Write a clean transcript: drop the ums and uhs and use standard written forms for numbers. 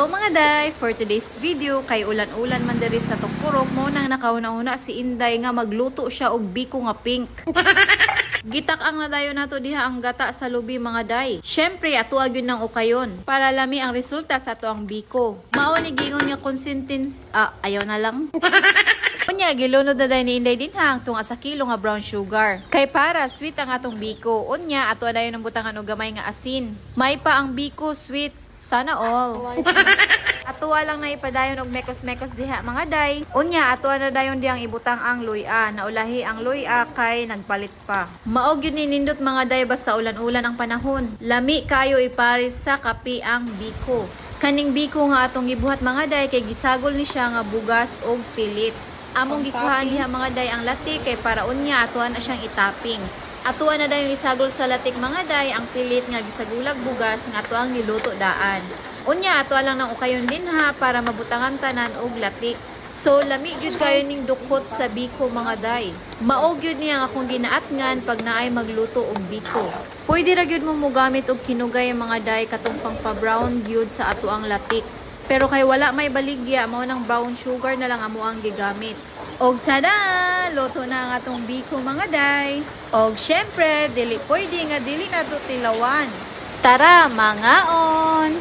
Hello mga day! For today's video, kay ulan-ulan man diri sa Tungkurok mo nang nakahuna-huna si Inday nga magluto siya og biko nga pink. Gitak ang nadayon nato diha ang gata sa lubi mga day. Syempre ato agyud nang ukayon para lami ang resulta sa ato ang biko. Mao ni gingon nga consistence ayaw na lang. Unya gilunod na day ni Inday din hang tunga sa kilo nga brown sugar. Kay para sweet ang atong biko. Unya ato dayon ang butangan og gamay nga asin. May pa ang biko sweet. Sana all. Atuwa lang na ipadayon og mekos-mekos diha mga day. Unya atuwa na dayon diyang ibutang ang luya. Naulahi ang luya kay nagpalit pa. Maog yun nindot mga day basta ulan-ulan ang panahon. Lami kayo iparis sa kapi ang biko. Kaning biko nga atong gibuhat mga day kay gisagol ni siya nga bugas og pilit. Among gikuhaan diha mga day ang latik kay para unya atuan na siyang itoppings. Atuan na dayon isagol sa latik mga day ang pilit nga gisagulag bugas nga atuang niluto daan. Unya ato lang nang ukayon din ha para mabutangan tanan og latik. So lami gyud kayo ning dukot sa biko mga day. Mao gyud niya nga akong ginaatngan pag naay magluto og biko. Pwede ra gyud mo mogamit og kinugay mga day katong pangpa-brown gyud sa ato ang latik. Pero kay wala may baligya mao nang brown sugar na lang amo ang gigamit. Og tada! Luto na ang atong biko mga day. Og syempre, dili pwede nga dili na to tilawan. Tara, mga on!